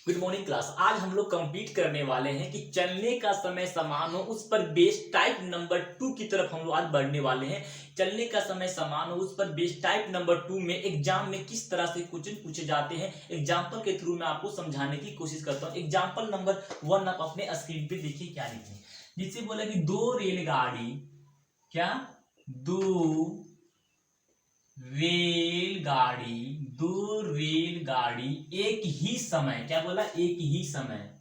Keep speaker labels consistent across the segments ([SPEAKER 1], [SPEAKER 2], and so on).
[SPEAKER 1] Good morning class. आज हम लोग कंप्लीट करने वाले हैं कि चलने का समय समान हो, उस पर बेस्ड टाइप नंबर 2 की तरफ हम लोग आज बढ़ने वाले हैं। चलने का समय समान हो, उस पर बेस्ड टाइप नंबर 2 में एग्जाम में किस तरह से क्वेश्चन पूछे जाते हैं, एग्जाम्पल के थ्रू मैं आपको समझाने की कोशिश करता हूँ। एग्जाम्पल नंबर 1 आप अपने स्क्रीन पे देखिए क्या लिखे, जिससे बोला कि दो रेलगाड़ी दो रेलगाड़ी एक ही समय, क्या बोला, एक ही समय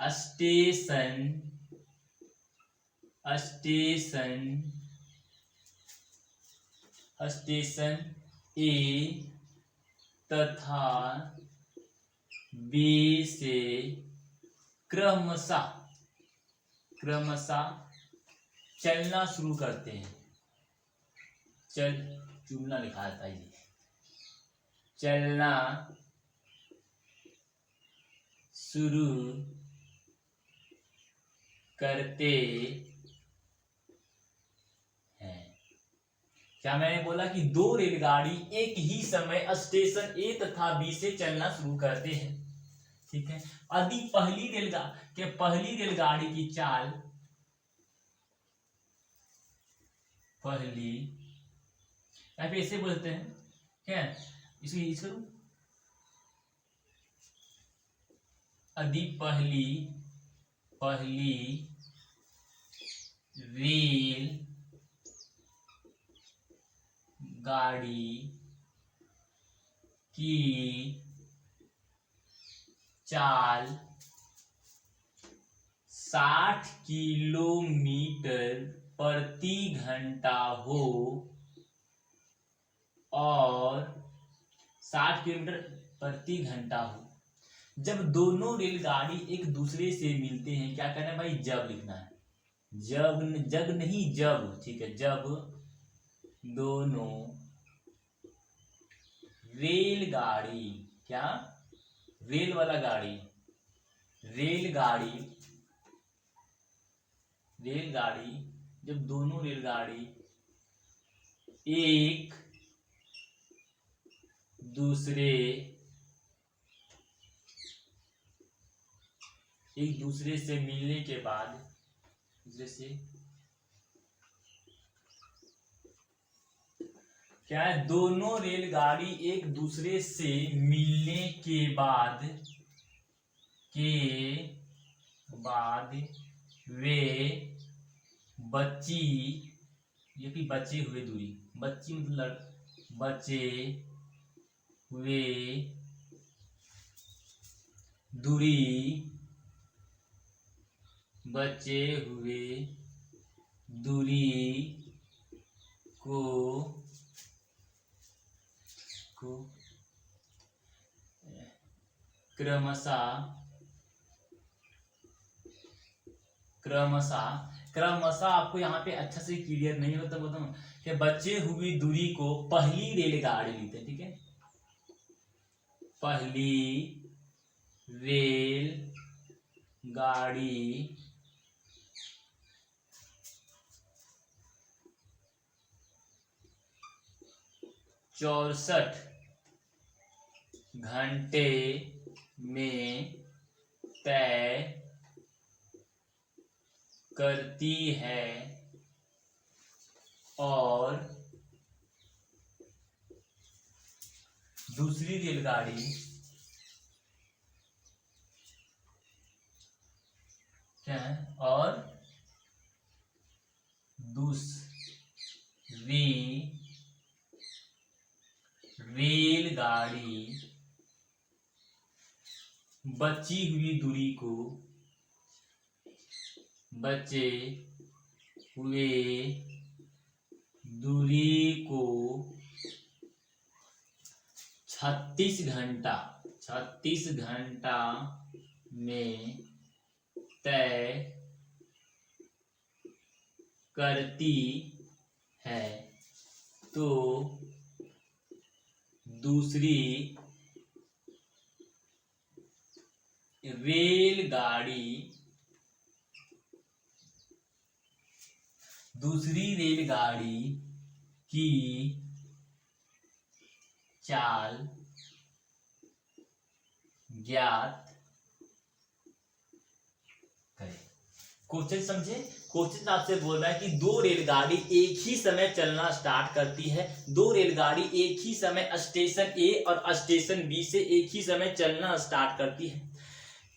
[SPEAKER 1] स्टेशन स्टेशन ए तथा बी से क्रमशः चलना शुरू करते हैं। चलना लिखा था ये, चलना शुरू करते हैं। क्या मैंने बोला कि दो रेलगाड़ी एक ही समय स्टेशन ए तथा बी से चलना शुरू करते हैं, ठीक है। यदि पहली रेलगाड़ी की चाल या फिर ऐसे बोलते हैं, क्या इसको यदि पहली रेल गाड़ी की चाल 60 किलोमीटर प्रति घंटा हो और 60 किलोमीटर प्रति घंटा हो, जब दोनों रेलगाड़ी एक दूसरे से मिलते हैं, क्या करना है भाई, जब लिखना है। जग नहीं, जब, ठीक है। जब दोनों रेलगाड़ी, क्या, रेल वाला गाड़ी, रेलगाड़ी जब दोनों रेलगाड़ी एक दूसरे से मिलने के बाद, क्या है, दोनों रेलगाड़ी एक दूसरे से मिलने के बाद वे बची हुई दूरी, बची मतलब बचे हुए दूरी को क्रमशः आपको यहाँ पे अच्छा से क्लियर नहीं होता, बताऊं कि बचे हुई दूरी को पहली रेलगाड़ी लिखते हैं, ठीक है। पहली रेलगाड़ी 64 घंटे में तय करती है और दूसरी रेलगाड़ी क्या है, और दूसरी रेलगाड़ी बची हुई दूरी को 36 घंटा में तय करती है, तो दूसरी रेलगाड़ी की चाल ज्ञात करें। क्वेश्चन समझे। क्वेश्चन आपसे बोल रहा है कि दो रेलगाड़ी एक ही समय चलना स्टार्ट करती है। दो रेलगाड़ी एक ही समय स्टेशन ए और स्टेशन बी से एक ही समय चलना स्टार्ट करती है।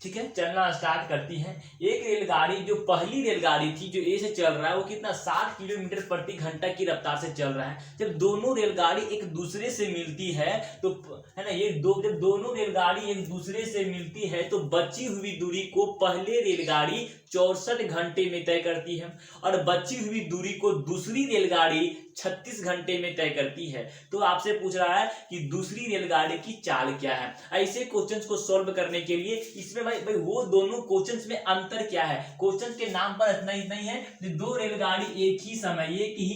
[SPEAKER 1] ठीक है, चलना स्टार्ट करती है। एक रेलगाड़ी, जो पहली रेलगाड़ी थी जो ए से चल रहा है, वो कितना 60 किलोमीटर प्रति घंटा की रफ्तार से चल रहा है। जब दोनों रेलगाड़ी एक दूसरे से मिलती है तो है ना, जब दोनों रेलगाड़ी एक दूसरे से मिलती है तो बची हुई दूरी को पहले रेलगाड़ी 64 घंटे में तय करती है और बची हुई दूरी को दूसरी रेलगाड़ी 36 घंटे में तय करती है। तो आपसे पूछ रहा है कि दूसरी रेलगाड़ी की चाल क्या है। ऐसे क्वेश्चंस को सॉल्व करने के लिए इसमें भाई वो दोनों क्वेश्चंस में अंतर क्या है। क्वेश्चन के नाम पर इतना ही है कि दो रेलगाड़ी एक ही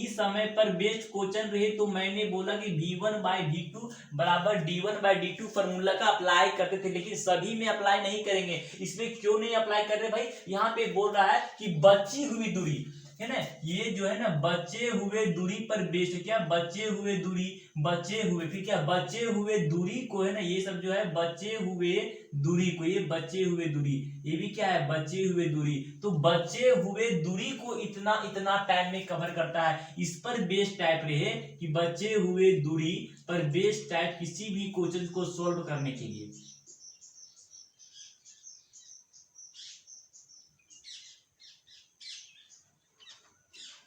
[SPEAKER 1] समय पर बेस्ड क्वेश्चन रहे तो मैंने बोला कि v1/v2 बराबर d1/d2 फॉर्मूला का अप्लाई करते थे, लेकिन सभी में अप्लाई नहीं करेंगे। इसमें क्यों नहीं अप्लाई कर रहे भाई, यहाँ पे बोल रहा है कि बची हुई दूरी है ना, ये जो है ना बचे हुए दूरी पर बेस्ड, क्या बचे हुए दूरी, बचे हुए, फिर क्या बचे हुए दूरी को है ना, ये सब जो है बचे हुए दूरी को, ये बचे हुए दूरी, ये भी क्या है बचे हुए दूरी। तो बचे हुए दूरी को इतना इतना टाइम में कवर करता है। इस पर बेस्ड टाइप रहे कि बचे हुए दूरी पर बेस्ड टाइप किसी भी क्वेश्चन को सोल्व करने के लिए।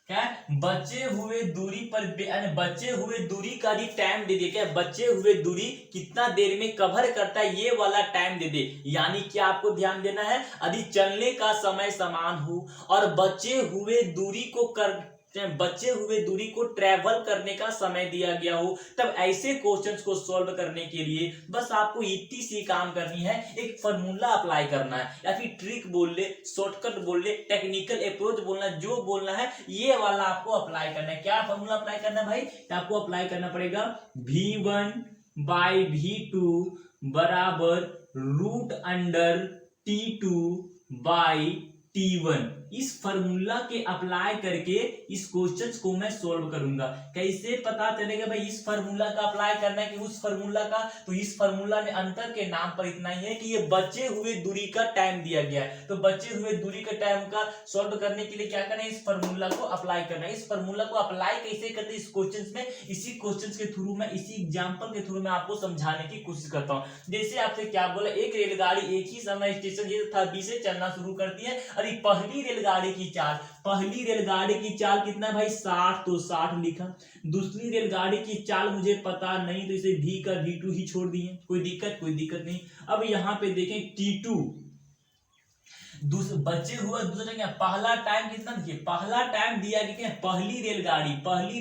[SPEAKER 1] क्या बचे हुए दूरी पर बचे हुए दूरी का भी टाइम दे दे, क्या बचे हुए दूरी कितना देर में कवर करता है ये वाला टाइम दे दे। यानी क्या आपको ध्यान देना है, यदि चलने का समय समान हो और बचे हुए दूरी को ट्रेवल करने का समय दिया गया हो, तब ऐसे क्वेश्चंस को सॉल्व करने के लिए बस आपको इतनी सी काम करनी है, एक फॉर्मूला अप्लाई करना है, या फिर ट्रिक बोल ले, शॉर्टकट बोल ले, टेक्निकल अप्रोच बोलना, जो बोलना है ये वाला आपको अप्लाई करना है। क्या फॉर्मूला अप्लाई करना है भाई, आपको अप्लाई करना पड़ेगा v1/v2 बराबर √T2/T1। इस फॉर्मूला के अप्लाई करके इस क्वेश्चंस को मैं सॉल्व करूंगा। कैसे पता चलेगा भाई इस फॉर्मूला का अप्लाई करना है कि उस फॉर्मूला का, तो इस फॉर्मूला में अंतर के नाम पर इतना ही है कि ये बचे हुए दूरी का टाइम दिया गया है, तो बचे हुए दूरी का टाइम का सॉल्व करने के लिए क्या करना है, इस फॉर्मूला को अप्लाई करना है। इस फॉर्मूला को अप्लाई कैसे करते हैं इस क्वेश्चंस में, इसी क्वेश्चंस के थ्रू में, इसी एग्जांपल के थ्रू में आपको समझाने की कोशिश करता हूं। जैसे आपसे क्या बोला, एक रेलगाड़ी एक ही समय स्टेशन ए तथा बी से चलना शुरू करती है। अरे पहली रेलगाड़ी की चाल कितना भाई 60, तो 60 लिखा। दूसरी रेलगाड़ी की चाल मुझे पता नहीं, तो इसे v का v2 ही छोड़ दिए, कोई दिक्कत नहीं। अब यहाँ पे देखें T2 बचे हुआ दूसरा क्या, पहला टाइम कितना, देखिए पहला टाइम दिया गया पहली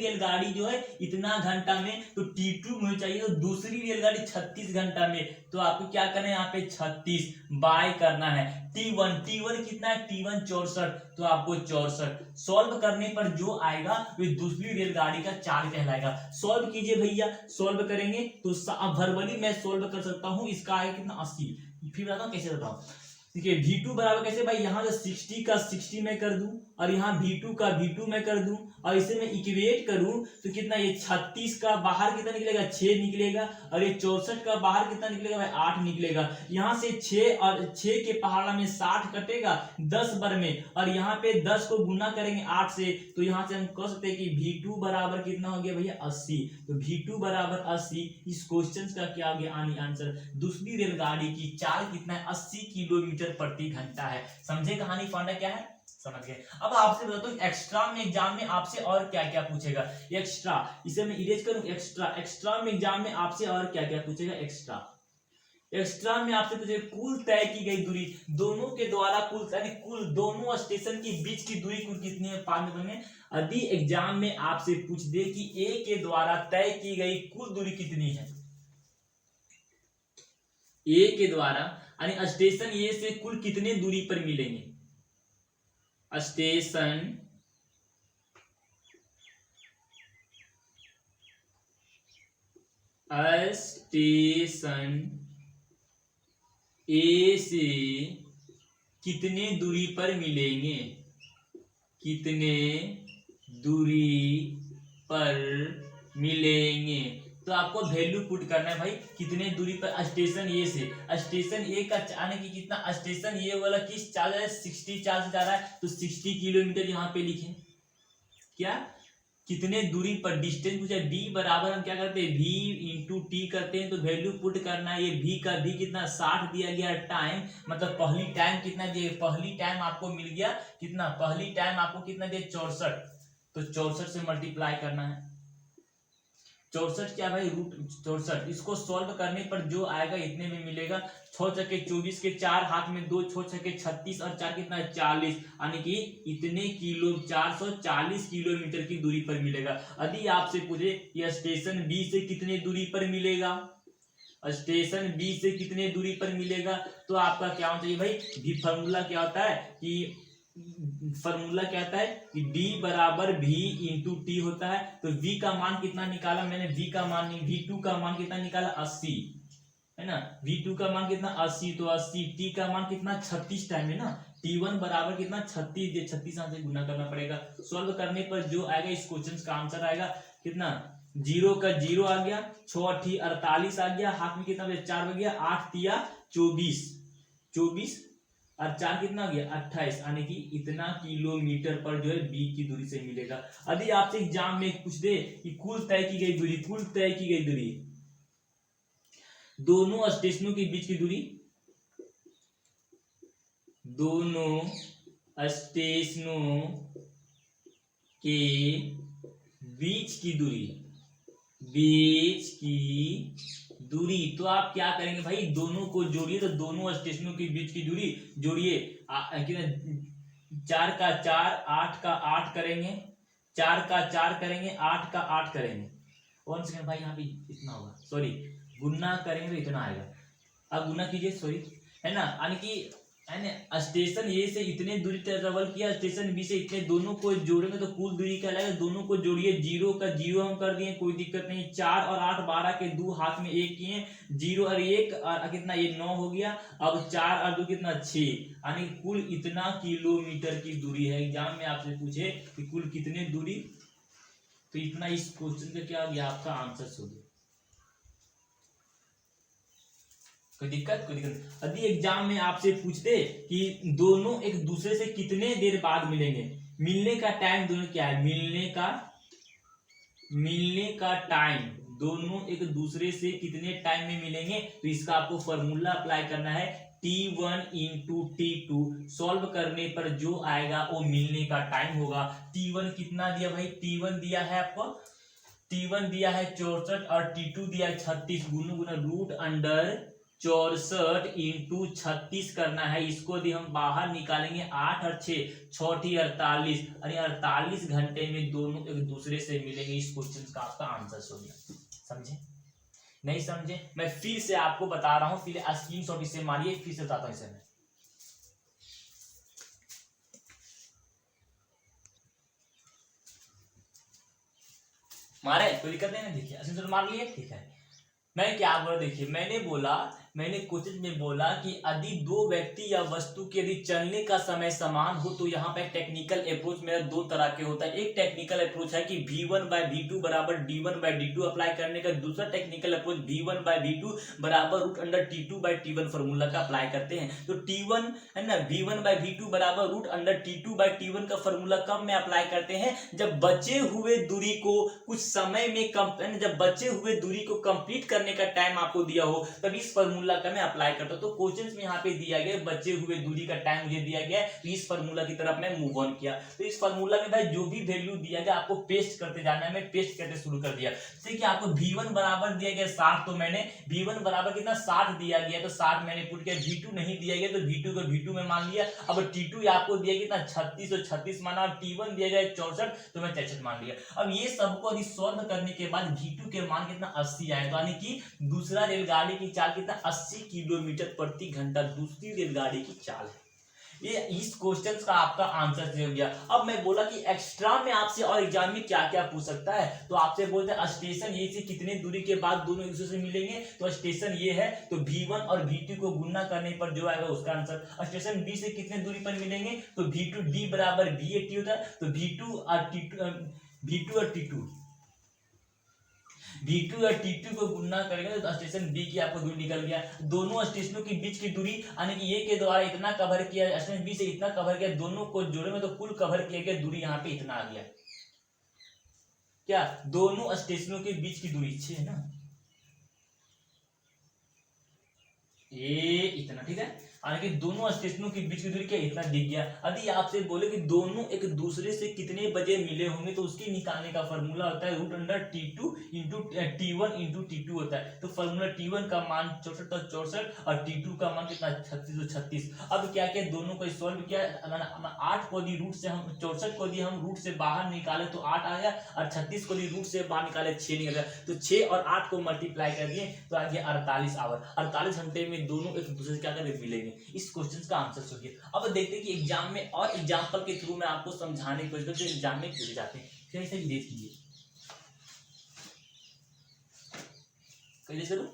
[SPEAKER 1] रेलगाड़ी जो है इतना घंटा में, तो T2 में चाहिए, तो दूसरी रेलगाड़ी 36 घंटा में, तो आपको क्या करना है यहाँ पे 36 बाय करना है। T1 कितना है, T1 64, तो आपको 64 सॉल्व करने पर जो आएगा वो दूसरी रेलगाड़ी का चाल कहलाएगा। सॉल्व कीजिए भैया, सॉल्व करेंगे तो वर्बली मैं सॉल्व कर सकता हूँ। इसका आएगा कितना 80, फिर बताता हूँ कैसे बताऊँ। ठीक है, v2 बराबर कैसे भाई, यहाँ से 60 का 60 में कर दूं और यहाँ v2 का v2 में कर दूं और इसे मैं इक्वेट करूं तो कितना, ये 36 का बाहर कितना निकलेगा 6 निकलेगा, और ये 64 का बाहर कितना निकलेगा भाई 8 निकलेगा। यहाँ से 6 और 6 के पहाड़ा में 60 कटेगा 10 बार में, और यहाँ पे 10 को गुना करेंगे 8 से, तो यहाँ से हम कह सकते हैं कि v2 बराबर कितना हो गया भैया 80। तो v2 बराबर 80 इस क्वेश्चन का क्या हो गया आंसर। दूसरी रेलगाड़ी की चाल कितना है, 80 किलोमीटर प्रति घंटा है। समझे कहानी, फंडा क्या है, समझ गए। अब आपसे बताता हूँ एक्स्ट्रा में एग्जाम में आपसे और क्या क्या पूछेगा। एक्स्ट्रा, इसे मैं इरेज करूं, एक्स्ट्रा में एग्जाम में आपसे और क्या क्या पूछेगा। एक्स्ट्रा में आपसे पूछे कुल तय की गई दूरी, दोनों के द्वारा कुल दोनों स्टेशन के बीच की दूरी कुल कितनी है, 5 में। यदि एग्जाम में आपसे पूछ दे कि ए के द्वारा तय की गई कुल दूरी कितनी है, ए के द्वारा यानी स्टेशन ए से कुल कितने दूरी पर मिलेंगे, स्टेशन ए से कितने दूरी पर मिलेंगे, कितने दूरी पर मिलेंगे। तो आपको वैल्यू पुट करना है भाई, कितने दूरी पर स्टेशन ए से स्टेशन ए का आने की कितना, स्टेशन ए वाला किस चार्ज है 60 चार्ज जा रहा है, तो 60 किलोमीटर यहाँ पे लिखें। क्या कितने दूरी पर डिस्टेंस पूछा, बी बराबर हम क्या करते हैं v इंटू टी करते हैं, तो वैल्यू पुट करना है। ये v का v कितना 60 दिया गया टाइम, मतलब पहली टाइम कितना दिया, पहली टाइम आपको मिल गया कितना, पहली टाइम आपको कितना दिया 64, तो 64 से मल्टीप्लाई करना है। 64 क्या भाई रूट 64, इसको सॉल्व करने पर जो आएगा इतने में मिलेगा। 6 छक्के 24 के 4 हाथ में 2, 6 छक्के 36 और 4 कितना है 40, यानी कि इतने किलो 440 किलोमीटर की दूरी पर मिलेगा। यदि आपसे पूछे कि स्टेशन बी से कितने दूरी पर मिलेगा, स्टेशन बी से कितने दूरी पर मिलेगा, तो आपका क्या होना चाहिए भाई, भी फॉर्मूला क्या होता है कि फॉर्मूला क्या होता है कि d बराबर v इंटू टी होता है। तो v का मान कितना निकाला मैंने, v का मान v2 का मान कितना निकाला 80 है ना, v2 का मान कितना 80, तो 80 t का मान कितना 36 टाइम है ना, t1 बराबर कितना 36, 36 से गुना करना पड़ेगा। सॉल्व करने पर जो आएगा इस क्वेश्चन का आंसर आएगा कितना, 0 का 0 आ गया, 6 8 48 आ गया, हाथ में कितना 4 बज गया, 8 तिया 24 और 4 कितना हो गया 28, यानी कि इतना किलोमीटर पर जो है बी की दूरी से मिलेगा। यदि आपसे एग्जाम में पूछ दे कि कुल तय की गई दूरी, दोनों स्टेशनों के बीच की दूरी, दोनों स्टेशनों के बीच की दूरी, तो आप क्या करेंगे भाई, दोनों को जोड़िए, तो दोनों स्टेशनों के बीच की दूरी जोड़िए, 4 का 4 8 का 8 करेंगे, 4 का 4 करेंगे, 8 का 8 करेंगे, 1 सेकंड भाई यहाँ पे इतना होगा, सॉरी गुना करेंगे तो इतना आएगा, अब गुना कीजिए, सॉरी है ना, यानी कि स्टेशन ए से इतने दूरी ट्रेवल किया, स्टेशन बी से इतने, दोनों को जोड़ेंगे तो कुल दूरी क्या लगेगा, दोनों को जोड़िए, 0 का 0 हम कर दिए, कोई दिक्कत नहीं, 4 और 8 12 के 2 हाथ में 1 किए, 0 और 1 और कितना ये 9 हो गया, अब 4 और 2 कितना 6, यानी कुल इतना किलोमीटर की दूरी है। एग्जाम में आपसे पूछे कि कुल कितने दूरी, तो इतना इस क्वेश्चन का क्या हो गया आपका आंसर हो गया। कोई दिक्कत। यदि एग्जाम में आपसे पूछते कि दोनों एक दूसरे से कितने देर बाद मिलेंगे, मिलने का टाइम दोनों क्या है, मिलने का टाइम दोनों एक दूसरे से कितने टाइम में मिलेंगे, तो इसका आपको फॉर्मूला अप्लाई करना है, T1 इंटू T2, सॉल्व करने पर जो आएगा वो मिलने का टाइम होगा। T1 कितना दिया भाई, T1 दिया है आपको, T1 दिया है 64 और T2 दिया है 36, गुना रूट अंडर 64 इंटू 36 करना है। इसको यदि हम बाहर निकालेंगे 8 और 6 48, अरे 48 घंटे में दोनों एक दूसरे से मिलेंगे। इस क्वेश्चन का आपका आंसर हो गया। समझे नहीं समझे, मैं फिर से आपको बता रहा हूं, फिर स्क्रीनशॉट इसे मारिए, फिर से बताता हूं इसे मैं। मारे कोई दिक्कत नहीं ना, देखिए स्क्रीनशॉट मार लिए, ठीक है। मैं क्या बोला, देखिए मैंने क्वेश्चन में बोला कि यदि दो व्यक्ति या वस्तु के यदि चलने का समय समान हो, तो यहाँ पे टेक्निकल अप्रोच मेरा दो तरह के होता है। एक टेक्निकल अप्रोच है कि v1/v2 बराबर d1/d2 अप्लाई करने का, दूसरा टेक्निकल अप्रोच v1/v2 बराबर रूट अंडर t2/t1 फॉर्मूला का अप्लाई करते हैं। तो t1 है ना, v1/v2 बराबर रूट अंडर t2/t1 का फॉर्मूला कब में अप्लाई करते हैं, जब बचे हुए दूरी को कुछ समय में जब बचे हुए दूरी को कंप्लीट करने का टाइम आपको दिया हो, तब इस फॉर्मूला का मैं अप्लाई करता हूं। तो क्वेश्चंस में यहाँ पे दिया गया बचे हुए दूरी का टाइम मुझे दिया गया है, तो इस फॉर्मूला की तरफ मैं मूव ऑन किया। तो इस फॉर्मूला में भाई जो भी वैल्यू दिया गया आपको पेस्ट करते जाना है। मैं पेस्ट करते शुरू कर दिया। जैसे कि आपको v1 बराबर दिया गया 60, तो मैंने v1 बराबर कितना 60 दिया गया, तो 60 मैंने पुट किया। v2 नहीं दिया गया तो v2 को v2 में मान लिया। अब t2 आपको दिया कितना 36, तो 36 माना। और t1 दिया गया 64, तो मैं 63 मान लिया। अब ये सबको यदि सॉल्व करने के बाद v2 के मान कितना 80 आए, तो यानी कि दूसरा रेलगाड़ी की चाल कितना 80 किलोमीटर प्रति घंटा दूसरी रेलगाड़ी की चाल है। ये इस क्वेश्चन का आपका आंसर हो गया। अब मैं बोला कि एक्स्ट्रा में आपसे और एग्जाम में क्या क्या पूछ सकता है, तो आपसे बोलते हैं स्टेशन ये से कितने दूरी के बाद दोनों एक दूसरे से मिलेंगे, तो स्टेशन ये है तो v1 और v2 को गुना करने पर जो आएगा उसका आंसर। स्टेशन b से कितने दूरी पर मिलेंगे, तो v2 d बराबर v80 होता है, तो v2 और t2 V2 और T2 को गुणा करेंगे तो स्टेशन बी की आपको दूरी निकल गया। दोनों स्टेशनों के बीच की दूरी यानी कि ए के द्वारा इतना कवर किया, स्टेशन बी से इतना कवर किया, दोनों को जोड़े तो कुल कवर किया गया दूरी यहाँ पे इतना आ गया। क्या दोनों स्टेशनों के बीच की दूरी 6 है ना, ये इतना, ठीक है। हालांकि दोनों स्टेशनों के बीच की दूरी क्या इतना दिख गया। यदि आपसे बोले कि दोनों एक दूसरे से कितने बजे मिले होंगे तो उसकी निकालने का फॉर्मूला होता है root under T2 into T1 into T2 होता है। तो फॉर्मूला T1 का मान 64 तो 64 और T2 का मान कितना 36 तो 36। अब क्या किया, दोनों को सॉल्व किया, 8 को दी रूट से, हम 64 को दी हम रूट से बाहर निकाले तो 8 आ गया, और 36 को दी रूट से बाहर निकाले 6 निकल गया। तो 6 और 8 को मल्टीप्लाई कर दिए तो आ गया 48 आवर। 48 घंटे में दोनों एक दूसरे से क्या करेंगे, मिलेंगे। इस क्वेश्चन का आंसर सोचिए। अब देखते हैं कि एग्जाम में और एग्जाम्पल के थ्रू मैं आपको समझाने की कोशिश करता हूं, एग्जाम में पूछे जाते हैं। कैसे देखिए, कैसे करूं,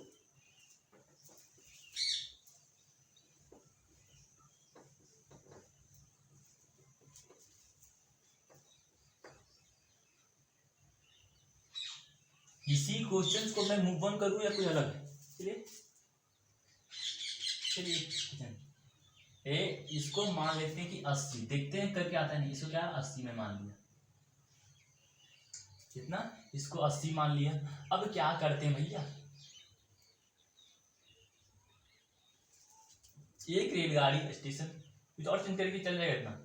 [SPEAKER 1] इसी क्वेश्चंस को मैं मूव ऑन करूं या कुछ अलग है? चलिए इसको मान लेते हैं कि 80, देखते हैं करके आता है नहीं। इसको क्या 80 में मान लिया, कितना, इसको 80 मान लिया। अब क्या करते हैं भैया, एक रेलगाड़ी स्टेशन कुछ और चेंज करके चल जाएगा इतना,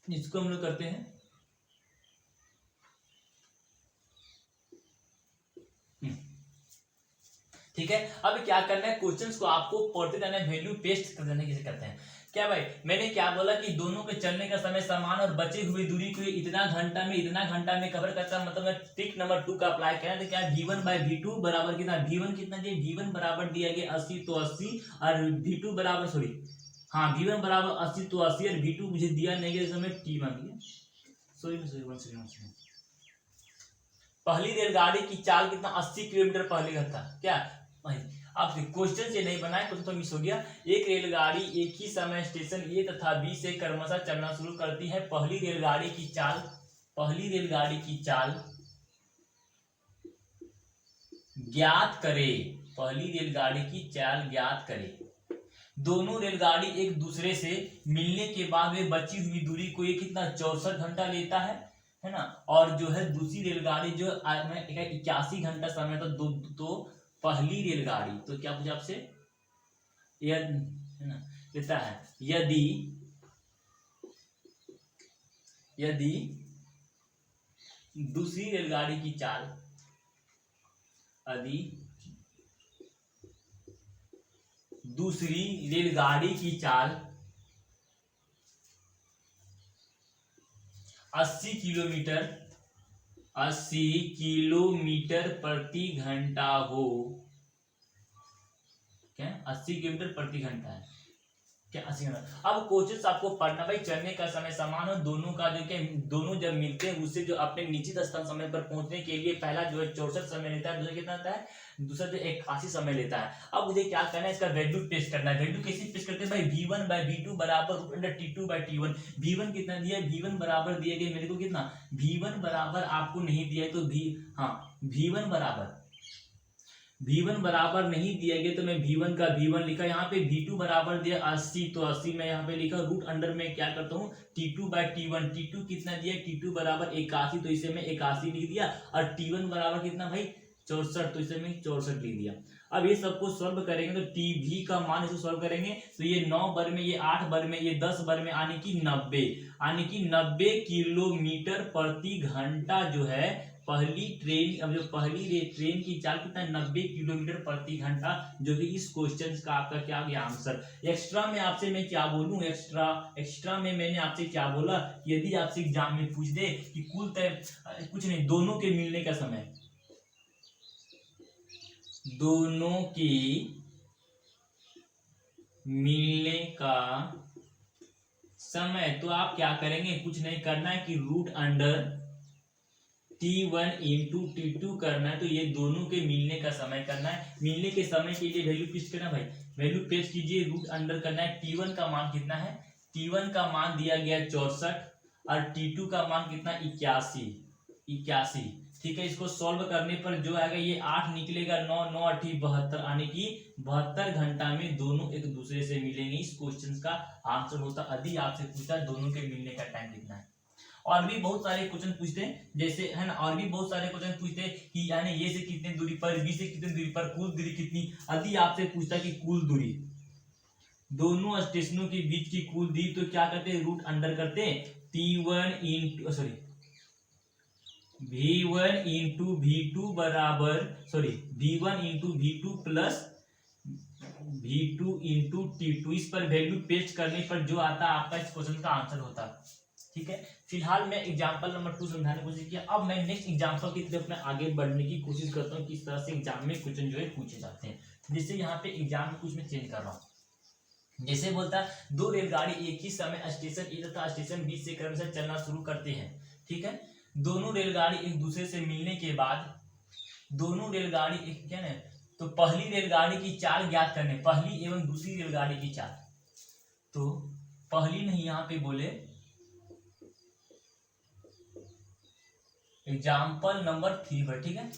[SPEAKER 1] इसको हम लोग करते हैं ठीक है। अब क्या करना है, क्वेश्चंस को आपको पढ़ते जाना है, वैल्यू पेस्ट कर देना। कैसे करते हैं, क्या भाई, मैंने क्या बोला कि दोनों के चलने का समय समान और बचे हुए दूरी को इतना घंटा में कवर करता है। मतलब ट्रिक नंबर 2 का अप्लाई करें तो क्या V1 बाय V2 बराबर कितना, V1 कितना दिया, V1 बराबर दिया गया 80 तो 80 और V2 बराबर V1 बराबर 80 तो 80 और V2 मुझे दिया नहीं गया, समय T मान दिया। पहली रेलगाड़ी की चाल कितना, 80 किलोमीटर पहले का था। क्या आप क्वेश्चन से नहीं बनाए, क्वेश्चन तो मिस हो गया। एक रेलगाड़ी एक ही समय स्टेशन ए तथा बी से क्रमशः चलना शुरू करती है। पहली रेलगाड़ी की चाल ज्ञात करे, पहली रेलगाड़ी की चाल ज्ञात करे। दोनों रेलगाड़ी एक दूसरे से मिलने के बाद वे बची हुई दूरी को ये कितना 64 घंटा लेता है ना। और जो है दूसरी रेलगाड़ी जो 81 घंटा समय तो पहली रेलगाड़ी, तो क्या पूछा आपसे, है ना, लेता है यदि दूसरी रेलगाड़ी की चाल, यदि दूसरी रेलगाड़ी की चाल 80 किलोमीटर प्रति घंटा हो, क्या 80 किलोमीटर प्रति घंटा है, क्या 80 घंटा। अब क्वेश्चन आपको पढ़ना भाई, चलने का समय समान हो, दोनों का जो क्या, दोनों जब मिलते हैं उससे जो अपने निश्चित स्थान समय पर पहुंचने के लिए पहला जो है 64 समय लेता है, दूसरा कितना आता है, दूसरा जो 81 समय लेता है। अब मुझे क्या करना है, इसका वैल्यू टेस्ट करना है। वैल्यू कैसे टेस्ट करते हैं भाई, V1 बाय V2 बराबर root under T2 bye T1। V1 कितना दिया है, V1 बराबर दिया गया मेरे को कितना, V1 बराबर आपको नहीं दिया है तो V1 बराबर नहीं दिया गया तो मैं V1 का V1 लिखा, यहाँ पे V2 बराबर दिया 80 तो 80 मैं यहाँ पे लिखा, रूट अंडर में क्या करता हूँ T2 बाय T1। T2 कितना दिया, T2 बराबर 81 तो इसे मैं 81 लिख दिया, और T1 बराबर कितना भाई 64 तो इसे मैं 64 लिख दिया। अब ये सबको सॉल्व करेंगे तो TV का मान इसको सॉल्व करेंगे तो ये 9 बर में, ये 8 बर में, ये 10 बर में, यानी कि 90 किलोमीटर प्रति घंटा जो है पहली ट्रेन। अब जो पहली ट्रेन की चाल कितना, 90 किलोमीटर प्रति घंटा, जो कि इस क्वेश्चन का आपका क्या गया आंसर। एक्स्ट्रा में आपसे मैं क्या बोलूं, एक्स्ट्रा में मैंने आपसे क्या बोला, यदि आपसे एग्जाम में पूछ दे कि कुल कुछ नहीं, दोनों के मिलने का समय, दोनों के मिलने का समय, तो आप क्या करेंगे, कुछ नहीं करना है कि root under T1 into T2 करना है। तो ये दोनों के मिलने का समय करना है। मिलने के समय के लिए वैल्यू पेस्ट करना भाई, वैल्यू पेस्ट कीजिए, रूट अंडर करना है। T1 का मान कितना है, T1 का मान दिया गया 64 और T2 का मान कितना 81। 81। ठीक है, इसको सॉल्व करने पर जो आएगा ये 8 निकलेगा, 9 9 8 72, यानी कि 72 घंटा में दोनों एक दूसरे से मिलेंगे। इस क्वेश्चन का आंसर होता, यदि आपसे पूछा दोनों के मिलने का टाइम कितना है। और भी बहुत सारे क्वेश्चन पूछते हैं, जैसे है ना, और भी बहुत सारे क्वेश्चन पूछते हैं कि यानी ये से कितने दूरी पर, बी से कितने दूरी पर, कुल दूरी कितनी। यदि आपसे पूछता कि कुल दूरी, दोनों स्टेशनों के बीच की कुल दूरी, तो क्या करते हैं, रूट अंडर करते हैं T1 into sorry V1 into V2 बराबर V1 into V2 plus V2 into T2। इस पर वैल्यू पेस्ट करने पर जो आता है आपका इस क्वेश्चन का आंसर होता है। ठीक है, फिलहाल मैं एग्जांपल नंबर 2 समझाने की कोशिश किया। अब मैं नेक्स्ट एग्जांपल की तरफ मैं आगे बढ़ने की कोशिश करता हूँ, किस तरह से एग्जाम में क्वेश्चन जो है पूछे जाते हैं। जैसे यहाँ पे एग्जाम में कुछ मैं चेंज कर रहा हूँ, जैसे बोलता है 2 रेलगाड़ी एक ही समय स्टेशन ए तथा स्टेशन बी से क्रमशः चलना शुरू करते हैं। ठीक है, दोनों रेलगाड़ी एक दूसरे से मिलने के बाद, दोनों रेलगाड़ी एक क्या है, तो पहली रेलगाड़ी की चाल ज्ञात करने, पहली एवं दूसरी रेलगाड़ी की चाल। तो पहली नहीं, यहाँ पे बोले एग्जाम्पल नंबर 3 पर। ठीक है,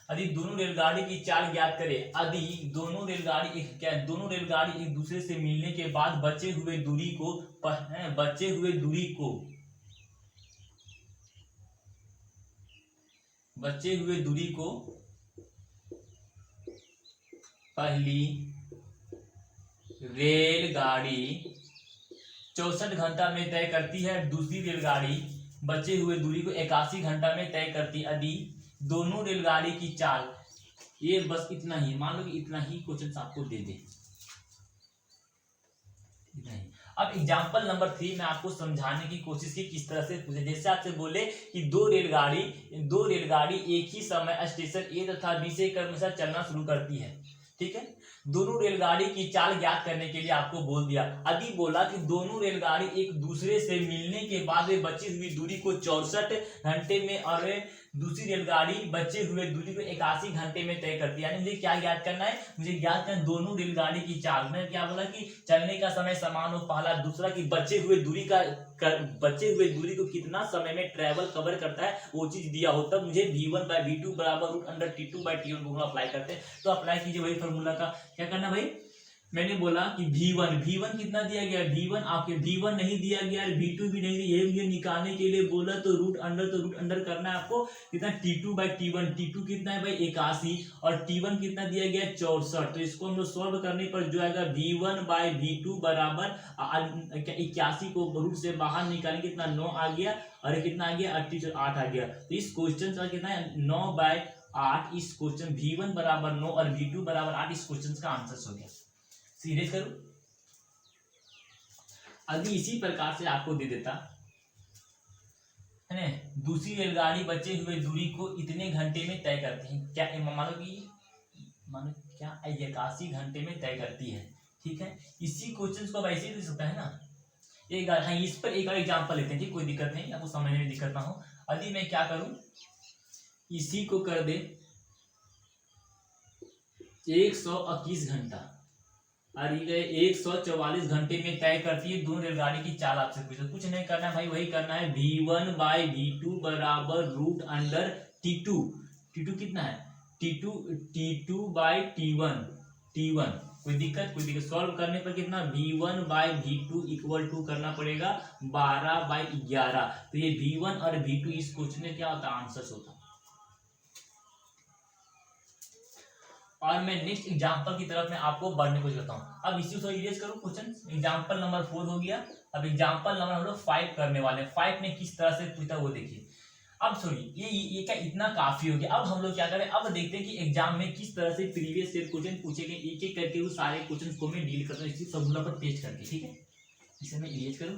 [SPEAKER 1] यदि दोनों रेलगाड़ी की चाल ज्ञात करें, यदि दोनों रेलगाड़ी एक दूसरे से मिलने के बाद बचे हुए दूरी को पहली रेलगाड़ी 64 घंटा में तय करती है, दूसरी रेलगाड़ी बचे हुए दूरी को 81 घंटा में तय करती है। यदि दोनों रेलगाड़ी की चाल, ये बस इतना ही, मान लो कि इतना ही क्वेश्चन आपको दे दे, इतना ही। अब एग्जाम्पल नंबर 3 में आपको समझाने की कोशिश की किस तरह से पूछे। जैसे आपसे बोले कि दो रेलगाड़ी एक ही समय स्टेशन ए तथा बी से क्रमशः चलना शुरू करती है। ठीक है, दोनों रेलगाड़ी की चाल ज्ञात करने के लिए आपको बोल दिया। यदि बोला कि दोनों रेलगाड़ी एक दूसरे से मिलने के बाद वे बची हुई दूरी को 64 घंटे में और दूसरी रेलगाड़ी बचे हुए दूरी को 81 घंटे में तय करती है, यानी मुझे क्या ज्ञात करना है, मुझे ज्ञात करना दोनों रेलगाड़ी की चाल। मैं क्या बोला कि चलने का समय समान हो, पहला। दूसरा कि बचे हुए दूरी को कितना समय में ट्रेवल कवर करता है, वो चीज दिया हो, तब मुझे V1/V2 बराबर रूट अंडर T2/T1 को अप्लाई करते हैं। तो अप्लाई कीजिए वही फॉर्मूला का। क्या करना भाई, मैंने बोला कि V1 कितना दिया गया, V1 नहीं दिया गया, V2 भी नहीं दिया, ये मुझे निकालने के लिए बोला, तो रूट अंडर करना है आपको कितना, T2/T1। T2 कितना है भाई 81, और T1 कितना दिया गया 64। तो इसको हम लोग सॉल्व करने पर जो आएगा V1/V2 बराबर 81 को रूट से बाहर निकालेंगे, कितना 9 आ गया, और कितना आ गया 8 आ गया। तो इस क्वेश्चन का कितना है 9/8। इस क्वेश्चन V1 बराबर 9 और V2 बराबर 8 इस क्वेश्चन का आंसर हो गया। सीरियस करो, यदि इसी प्रकार से आपको दे देता है ना, दूसरी रेलगाड़ी बचे हुए दूरी को इतने घंटे में तय करते हैं, क्या मानो क्या 81 घंटे में तय करती है। ठीक है, इसी क्वेश्चन को वैसे ही दे सकता है ना। हाँ, इस पर एक और एग्जांपल लेते हैं, ठीक, कोई दिक्कत नहीं, आपको समझने में दिक्कत ना हो। यदि मैं क्या करूं, इसी को कर दे 121 घंटा, और ये 144 घंटे में तय करती है दोनों रेलगाड़ी की चाल। आपसे पूछो, कुछ नहीं करना भाई, वही करना है V1/V2 बराबर रूट अंडर T2 कितना है, T2/T1। कोई दिक्कत सॉल्व करने पर कितना V1/V2 इक्वल टू करना पड़ेगा 12/11। तो ये V1 और V2 इस क्वेश्चन में क्या होता है, आंसर होता है। और मैं नेक्स्ट एग्जांपल की तरफ मैं आपको बढ़ने को करता हूँ। अब इसी को इरेज करो क्वेश्चन, एग्जांपल नंबर 4 हो गया। अब एग्जांपल नंबर हम लोग 5 करने वाले हैं। 5 में किस तरह से पूछता वो देखिए। अब सॉरी ये क्या इतना काफी हो गया। अब हम लोग क्या करें, अब देखते हैं कि एग्जाम में किस तरह से प्रीवियस ईयर क्वेश्चन पूछे गए, एक एक करके वो सारे क्वेश्चन को मैं डील करता हूँ इसी फॉर्मूला पर पेस्ट करके। ठीक है, इसे मैं इरेज करूँ।